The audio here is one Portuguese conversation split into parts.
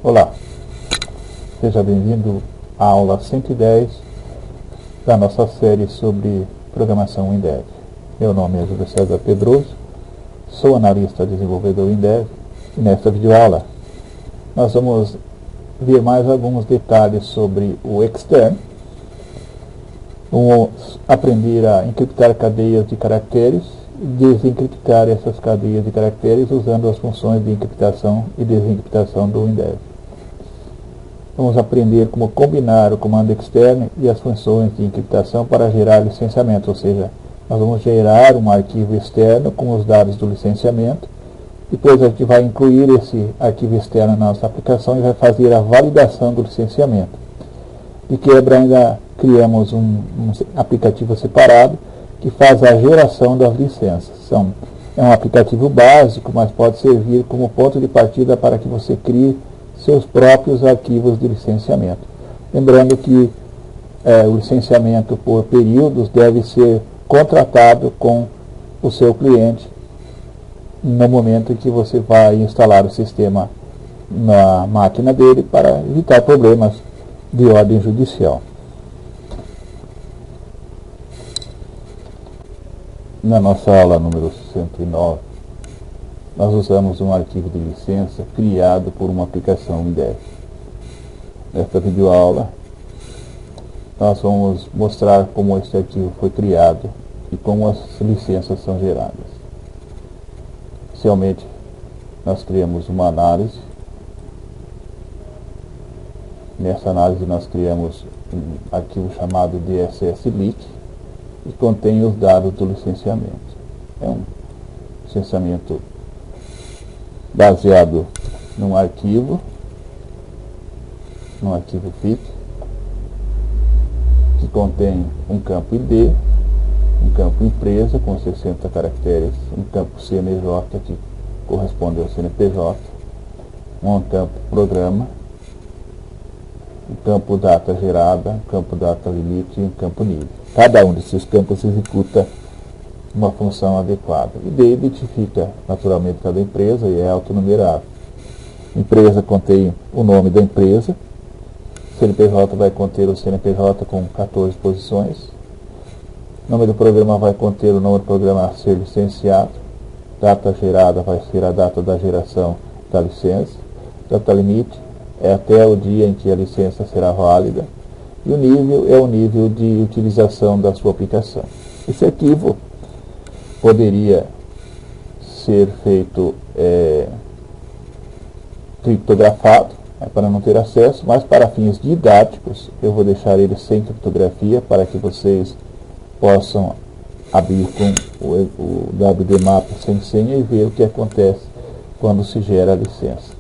Olá, seja bem-vindo à aula 110 da nossa série sobre programação Windev. Meu nome é Júlio César Pedroso, sou analista desenvolvedor Windev e nesta videoaula nós vamos ver mais alguns detalhes sobre o extern. Vamos aprender a encriptar cadeias de caracteres e desencriptar essas cadeias de caracteres usando as funções de encriptação e desencriptação do Windev. Vamos aprender como combinar o comando externo e as funções de encriptação para gerar licenciamento, ou seja, nós vamos gerar um arquivo externo com os dados do licenciamento, depois a gente vai incluir esse arquivo externo na nossa aplicação e vai fazer a validação do licenciamento. De quebra, ainda criamos um aplicativo separado que faz a geração das licenças. É um aplicativo básico, mas pode servir como ponto de partida para que você crie seus próprios arquivos de licenciamento. Lembrando que o licenciamento por períodos deve ser contratado com o seu cliente no momento em que você vai instalar o sistema na máquina dele para evitar problemas de ordem judicial. Na nossa aula número 109, nós usamos um arquivo de licença criado por uma aplicação Windev. Nesta videoaula, nós vamos mostrar como este arquivo foi criado e como as licenças são geradas. Inicialmente, nós criamos uma análise. Nessa análise, nós criamos um arquivo chamado DSS-Leak, que contém os dados do licenciamento. É um licenciamento baseado num arquivo FIP, que contém um campo ID, um campo empresa com 60 caracteres, um campo CNJ que corresponde ao CNPJ, um campo programa, um campo data gerada, um campo data limite e um campo nível. Cada um desses campos executa uma função adequada. O ID identifica naturalmente cada empresa e é autonumerável. Empresa contém o nome da empresa, CNPJ vai conter o CNPJ com 14 posições, o nome do programa vai conter o nome do programa a ser licenciado, data gerada vai ser a data da geração da licença, data limite é até o dia em que a licença será válida, e o nível é o nível de utilização da sua aplicação. Esse arquivo poderia ser feito criptografado, para não ter acesso, mas para fins didáticos eu vou deixar ele sem criptografia para que vocês possam abrir com o WDMap sem senha e ver o que acontece quando se gera a licença.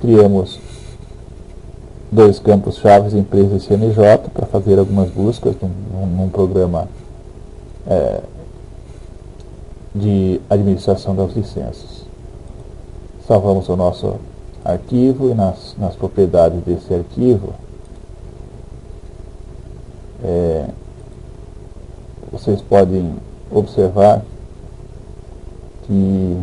Criamos dois campos chaves, empresa e CNJ, para fazer algumas buscas num programa de administração das licenças. Salvamos o nosso arquivo e nas propriedades desse arquivo vocês podem observar que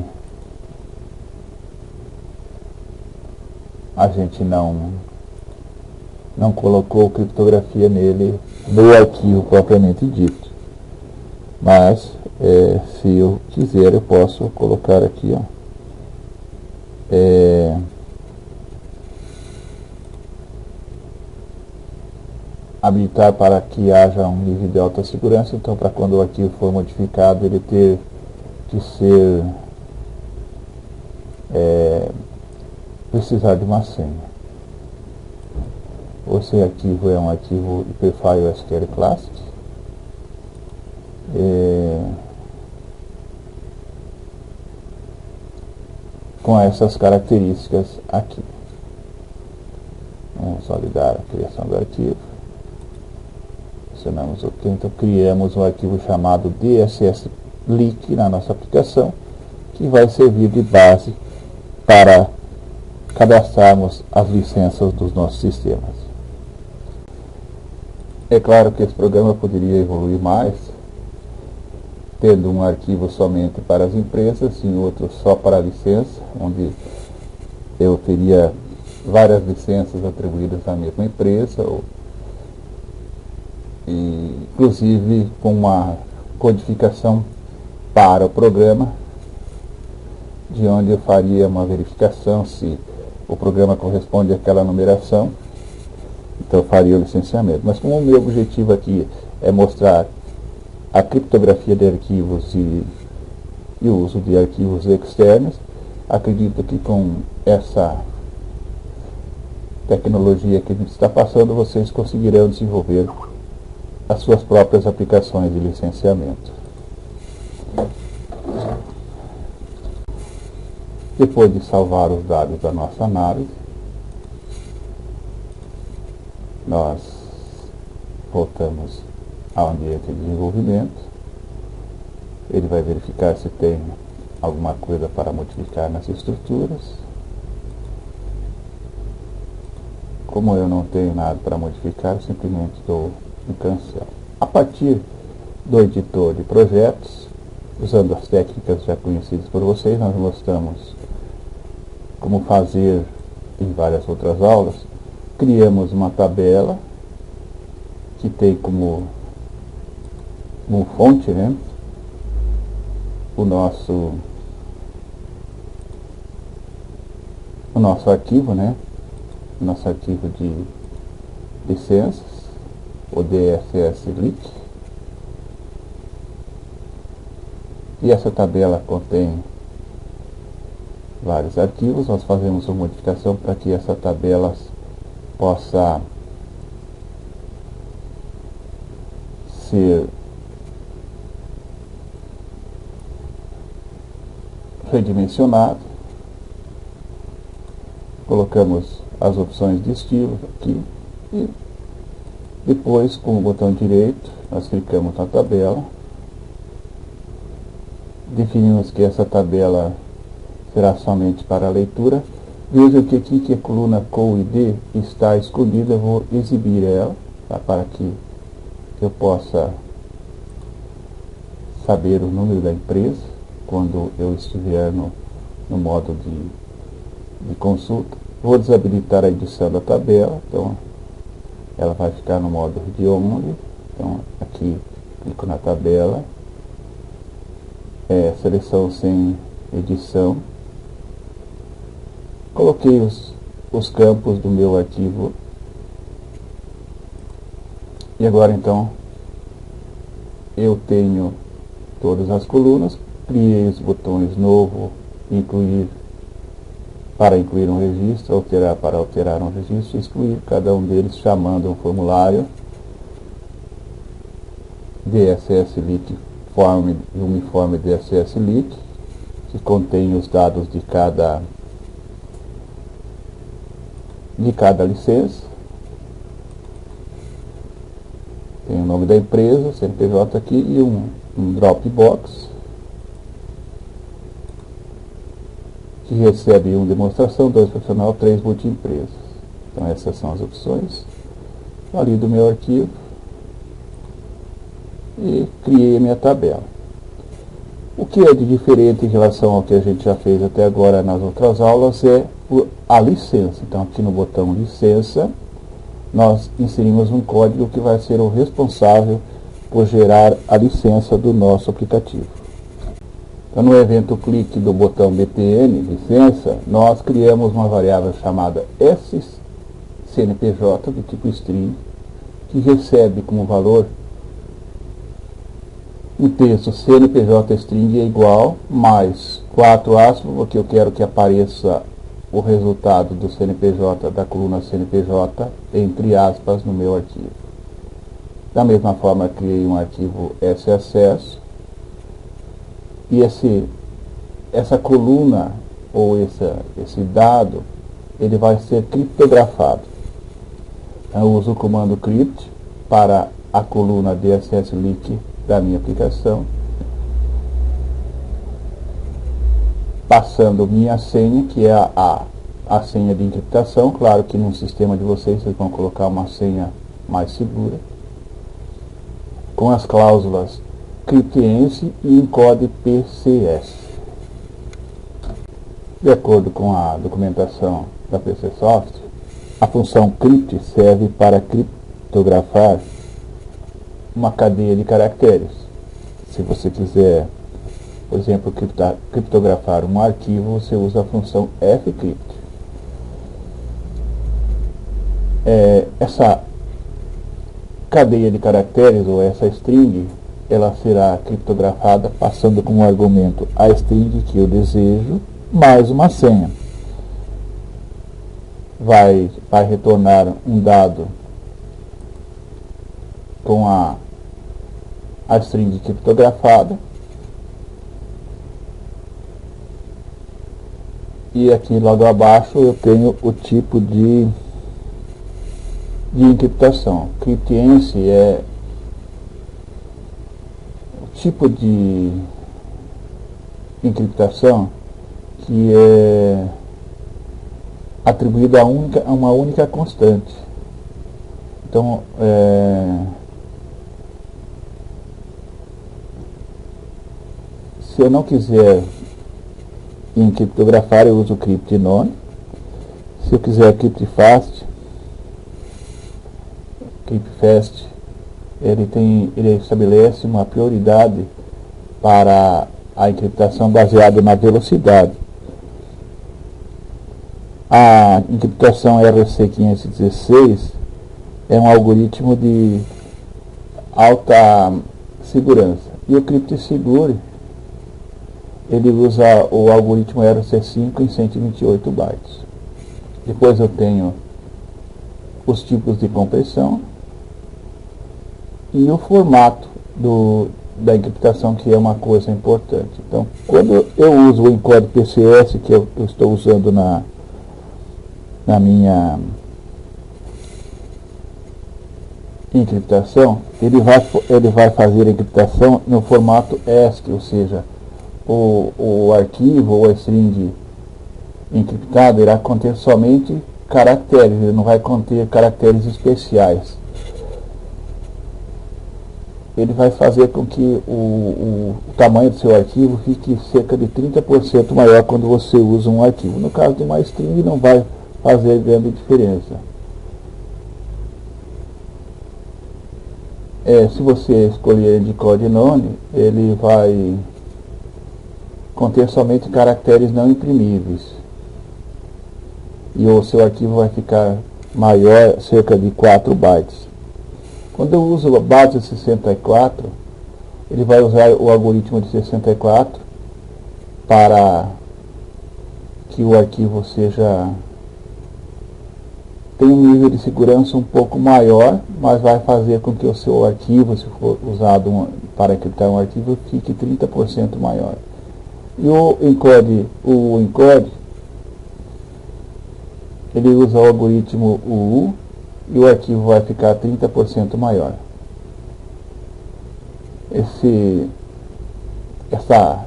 a gente não colocou criptografia nele no arquivo propriamente dito, mas se eu quiser eu posso colocar aqui habilitar para que haja um nível de alta segurança. Então, para quando o arquivo for modificado, ele ter que ser precisar de uma senha. Esse arquivo é um arquivo Hyperfile SQL Classic. Com essas características aqui. Vamos validar a criação do arquivo. Pressionamos OK. Então criamos um arquivo chamado DSS-Leak na nossa aplicação, que vai servir de base para cadastrarmos as licenças dos nossos sistemas. É claro que esse programa poderia evoluir mais, tendo um arquivo somente para as empresas e outro só para a licença, onde eu teria várias licenças atribuídas à mesma empresa, e, inclusive com uma codificação para o programa, de onde eu faria uma verificação se o programa corresponde àquela numeração, então eu faria o licenciamento. Mas como o meu objetivo aqui é mostrar a criptografia de arquivos e o uso de arquivos externos, acredito que com essa tecnologia que a gente está passando, vocês conseguirão desenvolver as suas próprias aplicações de licenciamento. Depois de salvar os dados da nossa análise, nós voltamos ao ambiente de desenvolvimento. Ele vai verificar se tem alguma coisa para modificar nas estruturas. Como eu não tenho nada para modificar, simplesmente dou um cancel. A partir do editor de projetos, usando as técnicas já conhecidas por vocês, nós mostramos como fazer em várias outras aulas. Criamos uma tabela que tem como fonte, né, o nosso arquivo, né, nosso arquivo de licenças, o DSS-Leak. E essa tabela contém vários arquivos. Nós fazemos uma modificação para que essa tabela possa ser redimensionada. Colocamos as opções de estilo aqui e depois, com o botão direito, nós clicamos na tabela, definimos que essa tabela será somente para a leitura. Veja que aqui que a coluna COID está escondida, eu vou exibir ela, tá, para que eu possa saber o número da empresa quando eu estiver no modo de consulta. Vou desabilitar a edição da tabela, então ela vai ficar no modo read only. Então aqui clico na tabela, seleção sem edição, coloquei os campos do meu arquivo e agora então eu tenho todas as colunas. Criei os botões novo, incluir, para incluir um registro, alterar para alterar um registro, excluir, cada um deles chamando um formulário DSS-Leak Form Uniforme DSS-Leak, que contém os dados de cada licença. Tem o nome da empresa, CNPJ aqui, e um Dropbox que recebe 1 demonstração, 2 profissional, 3 multiempresas. Então essas são as opções. Ali do meu arquivo e criei a minha tabela. O que é de diferente em relação ao que a gente já fez até agora nas outras aulas é a licença. Então aqui no botão licença nós inserimos um código que vai ser o responsável por gerar a licença do nosso aplicativo. Então no evento clique do botão BTN, licença, nós criamos uma variável chamada SCNPJ do tipo string, que recebe como valor o texto CNPJ string é igual mais 4 aspas, porque eu quero que apareça o resultado do CNPJ, da coluna CNPJ, entre aspas, no meu arquivo. Da mesma forma, criei um arquivo SAcesso, e essa coluna, ou esse dado, ele vai ser criptografado. Eu uso o comando crypt para a coluna DSS-Leak da minha aplicação, passando minha senha, que é a senha de encriptação. Claro que no sistema de vocês vão colocar uma senha mais segura, com as cláusulas cryptense e encode PCS. De acordo com a documentação da PCSoft, a função crypt serve para criptografar uma cadeia de caracteres. Se você quiser, por exemplo, criptografar um arquivo, você usa a função fcrypt. Essa cadeia de caracteres, ou essa string, ela será criptografada passando como argumento a string que eu desejo, mais uma senha. Vai retornar um dado com a string criptografada, e aqui logo abaixo eu tenho o tipo de encriptação. Cryptiense é o tipo de encriptação que é atribuída a uma única constante. Então, se eu não quiser encriptografar, eu uso cryptnone. Se eu quiser cryptfast, ele estabelece uma prioridade para a encriptação baseada na velocidade. A encriptação RC516 é um algoritmo de alta segurança, e o CryptSecure ele usa o algoritmo RC5 em 128 bytes. Depois eu tenho os tipos de compressão e o formato da encriptação, que é uma coisa importante. Então, quando eu uso o encode PCS, que eu estou usando na minha encriptação, ele vai fazer a encriptação no formato ASCII, ou seja, o arquivo ou a string encriptado irá conter somente caracteres, ele não vai conter caracteres especiais. Ele vai fazer com que o tamanho do seu arquivo fique cerca de 30% maior quando você usa um arquivo. No caso de uma string não vai fazer grande diferença. Se você escolher de codinone, ele vai conter somente caracteres não imprimíveis, e o seu arquivo vai ficar maior, cerca de 4 bytes. Quando eu uso a base 64, ele vai usar o algoritmo de 64 para que o arquivo tenha um nível de segurança um pouco maior, mas vai fazer com que o seu arquivo, se for usado para encriptar um arquivo, fique 30% maior. E o encode, ele usa o algoritmo UU, e o arquivo vai ficar 30% maior. Essa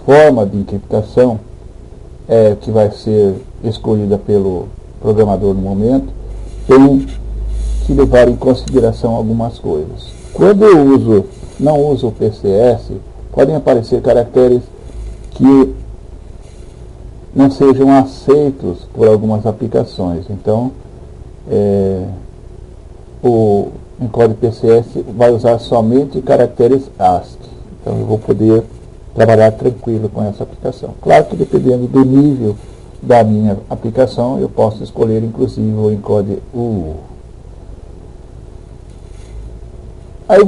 forma de encriptação que vai ser escolhida pelo programador no momento, tem que levar em consideração algumas coisas. Quando eu não uso o PCS, podem aparecer caracteres que não sejam aceitos por algumas aplicações. Então, o encode PCS vai usar somente caracteres ASCII. Então, eu vou poder trabalhar tranquilo com essa aplicação. Claro que dependendo do nível da minha aplicação, eu posso escolher inclusive o encode UU. Aí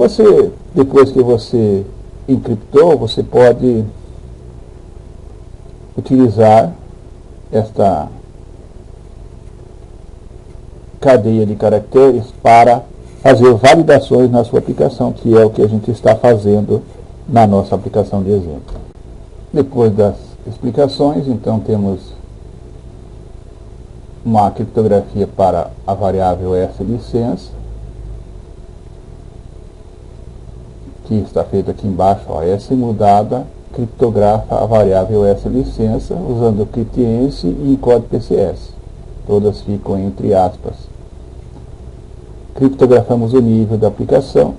depois que você encriptou, você pode utilizar esta cadeia de caracteres para fazer validações na sua aplicação, que é o que a gente está fazendo na nossa aplicação de exemplo. Depois das explicações, então temos uma criptografia para a variável slicença, que está feito aqui embaixo, S mudada, criptografa a variável slicença usando o cryptiense e encode PCS. Todas ficam entre aspas. Criptografamos o nível da aplicação.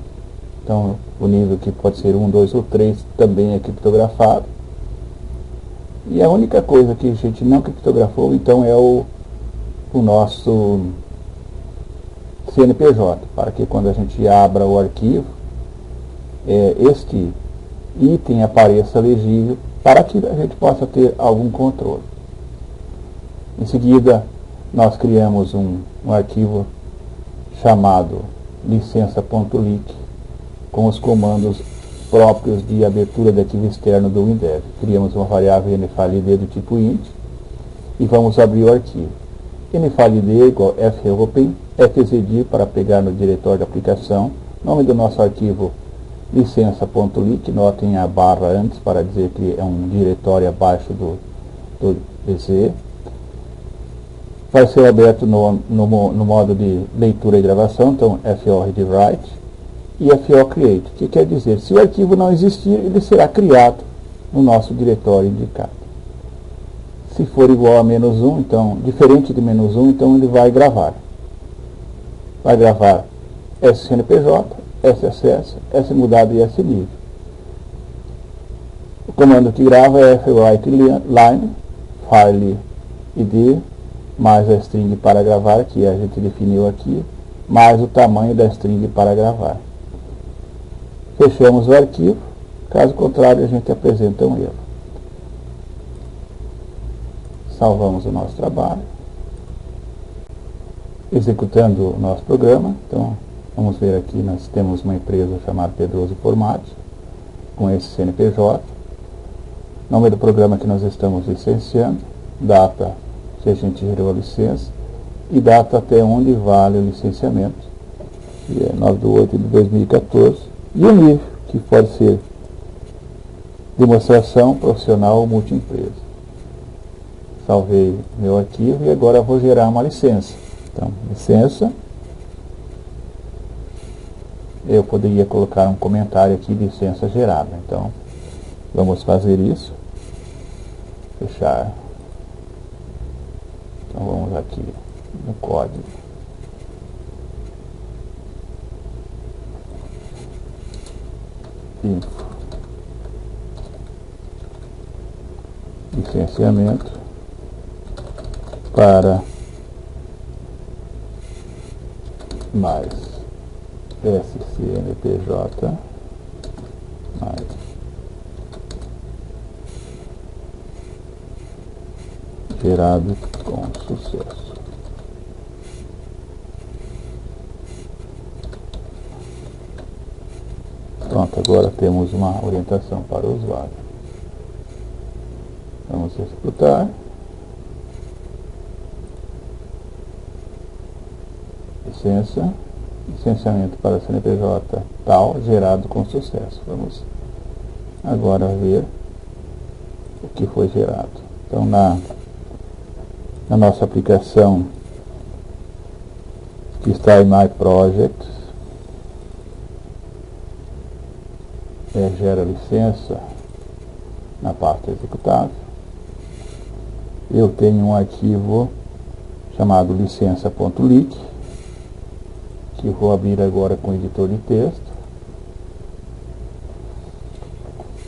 Então, o nível que pode ser 1, 2 ou 3 também é criptografado. E a única coisa que a gente não criptografou, então, é o nosso CNPJ, para que quando a gente abra o arquivo, este item apareça legível, para que a gente possa ter algum controle. Em seguida, nós criamos um arquivo chamado licença.lic, com os comandos próprios de abertura de arquivo externo do WinDev. Criamos uma variável nfiled do tipo int e vamos abrir o arquivo. nfiled igual fopen, fzdir para pegar no diretório da aplicação, nome do nosso arquivo licença.lic, notem a barra antes para dizer que é um diretório abaixo do PC. Vai ser aberto no modo de leitura e gravação, então fo read write e fo create, que quer dizer, se o arquivo não existir, ele será criado no nosso diretório indicado. Se for igual a -1, então, diferente de -1, então ele vai gravar. Vai gravar SCNPJ, SSS, SMudado e SLivre. O comando que grava é fwriteLine, file id, mais a string para gravar, que a gente definiu aqui, mais o tamanho da string para gravar. Fechamos o arquivo, caso contrário a gente apresenta um erro. Salvamos o nosso trabalho, executando o nosso programa. Então, vamos ver aqui, nós temos uma empresa chamada Pedroso Informática, com esse CNPJ, nome do programa que nós estamos licenciando, data que a gente gerou a licença, e data até onde vale o licenciamento, que é 9/8/2014, e o nível, que pode ser demonstração, profissional ou multiempresa. Salvei meu arquivo e agora vou gerar uma licença. Então, licença, eu poderia colocar um comentário aqui, licença gerada. Então, vamos fazer isso. Fechar. Então, vamos aqui no código. Info. Licenciamento para mais SCNPJ mais gerado com sucesso. Pronto, agora temos uma orientação para o usuário. Vamos executar. Licença, licenciamento para CNPJ tal, gerado com sucesso. Vamos agora ver o que foi gerado. Então, na nossa aplicação que está em My Project, gera licença na pasta executável. Eu tenho um arquivo chamado licença.lic, que vou abrir agora com o editor de texto.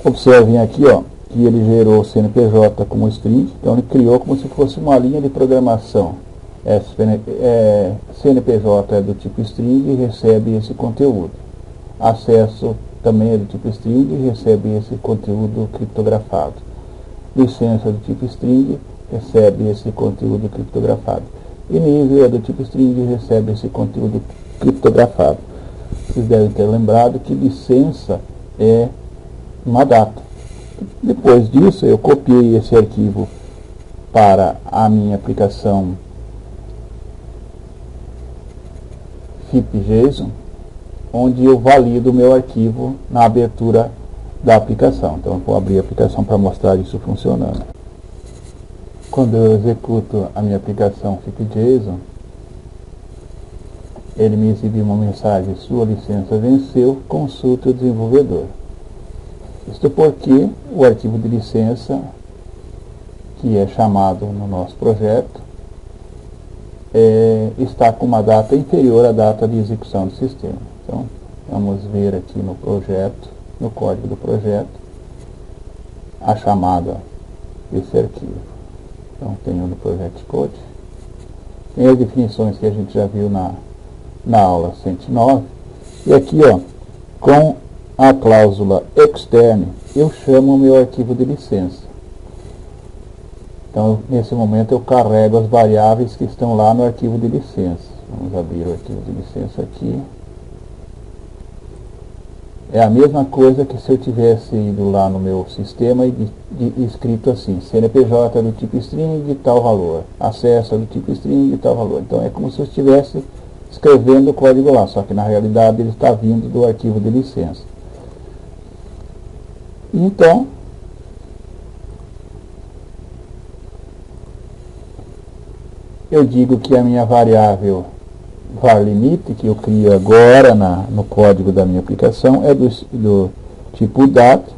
Observem aqui, ó, que ele gerou o CNPJ como string, então ele criou como se fosse uma linha de programação. CNPJ é do tipo string e recebe esse conteúdo. Acesso também é do tipo string e recebe esse conteúdo criptografado. Licença do tipo string recebe esse conteúdo criptografado. E nível é do tipo string e recebe esse conteúdo criptografado. Vocês devem ter lembrado que licença é uma data. Depois disso, eu copiei esse arquivo para a minha aplicação FIP.json, onde eu valido o meu arquivo na abertura da aplicação. Então, eu vou abrir a aplicação para mostrar isso funcionando. Quando eu executo a minha aplicação FIP.json, ele me exibe uma mensagem: sua licença venceu, consulte o desenvolvedor. Isto porque o arquivo de licença, que é chamado no nosso projeto, está com uma data inferior à data de execução do sistema. Então, vamos ver aqui no projeto, no código do projeto, a chamada desse arquivo. Então tenho no Project Code, tem as definições que a gente já viu na aula 109, e aqui, ó, com a cláusula externe, eu chamo o meu arquivo de licença. Então, nesse momento, eu carrego as variáveis que estão lá no arquivo de licença. Vamos abrir o arquivo de licença aqui. É a mesma coisa que se eu tivesse ido lá no meu sistema e escrito assim, CNPJ do tipo string de tal valor, acesso do tipo string de tal valor. Então, é como se eu estivesse escrevendo o código lá, só que na realidade ele está vindo do arquivo de licença. Então, eu digo que a minha variável varLimit, que eu crio agora no código da minha aplicação, é do tipo date,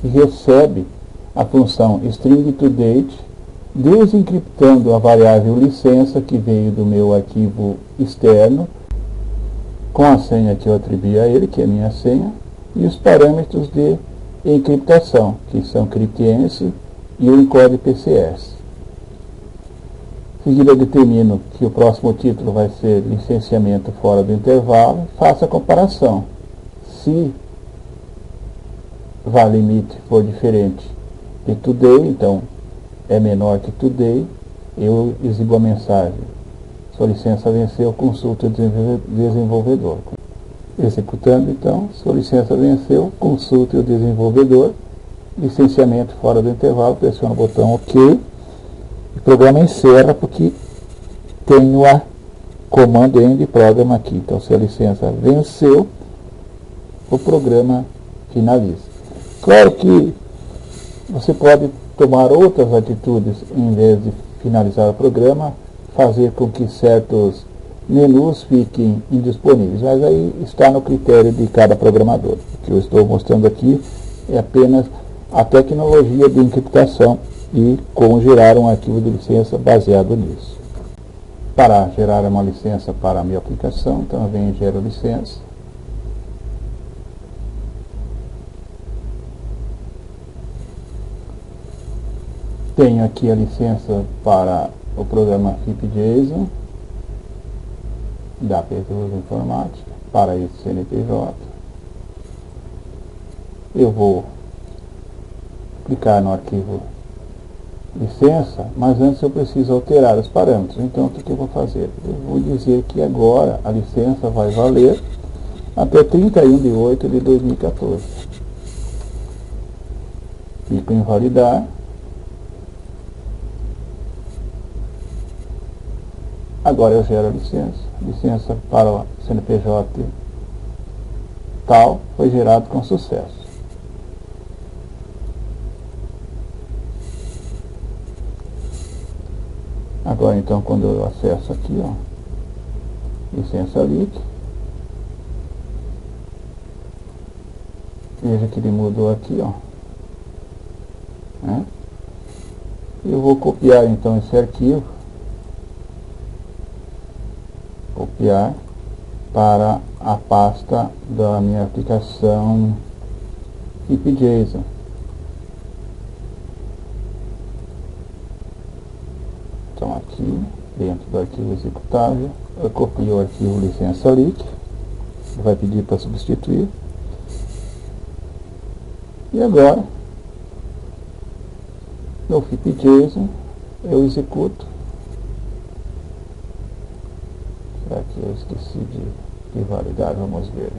e recebe a função string2date, desencriptando a variável licença que veio do meu arquivo externo, com a senha que eu atribuí a ele, que é a minha senha, e os parâmetros de encriptação, que são cryptense e o encode PCS. Em seguida, eu determino que o próximo título vai ser licenciamento fora do intervalo. Faço a comparação. Se varLimit for diferente de today, então é menor que today, eu exibo a mensagem: sua licença venceu, consulte o desenvolvedor. Executando, então, sua licença venceu, consulte o desenvolvedor, licenciamento fora do intervalo, pressiona o botão OK, o programa encerra porque tenho a comando end program aqui. Então, se a licença venceu, o programa finaliza. Claro que você pode tomar outras atitudes em vez de finalizar o programa, fazer com que certos menus fiquem indisponíveis, mas aí está no critério de cada programador. O que eu estou mostrando aqui é apenas a tecnologia de encriptação e como gerar um arquivo de licença baseado nisso. Para gerar uma licença para a minha aplicação, então eu venho em Gero Licença. Tenho aqui a licença para o programa FIP-JSON, da Petrus Informática, para esse CNPJ. Eu vou clicar no arquivo licença, mas antes eu preciso alterar os parâmetros. Então, o que eu vou fazer? Eu vou dizer que agora a licença vai valer até 31/8/2014. Clico em validar. Agora eu gero a licença para o CNPJ tal foi gerado com sucesso. Agora então, quando eu acesso aqui, ó, licença LIC, veja que ele mudou aqui, ó, né? Eu vou copiar então esse arquivo, copiar para a pasta da minha aplicação FIP-JSON. Então aqui, dentro do arquivo executável, eu copio o arquivo licença LIC, vai pedir para substituir. E agora, no FIP-JSON, eu executo. Será que eu esqueci de validar? Vamos ver.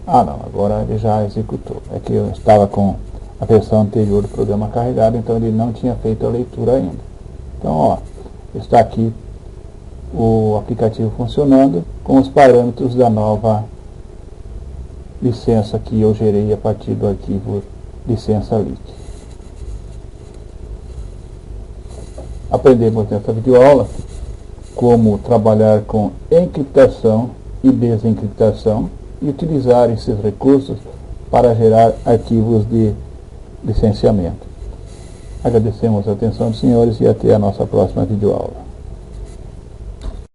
Ah não, agora ele já executou. É que eu estava com a versão anterior do programa carregada, então ele não tinha feito a leitura ainda. Então, ó, está aqui o aplicativo funcionando com os parâmetros da nova licença que eu gerei a partir do arquivo licença LIC. Aprendemos nessa videoaula como trabalhar com encriptação e desencriptação e utilizar esses recursos para gerar arquivos de licenciamento. Agradecemos a atenção dos senhores e até a nossa próxima videoaula.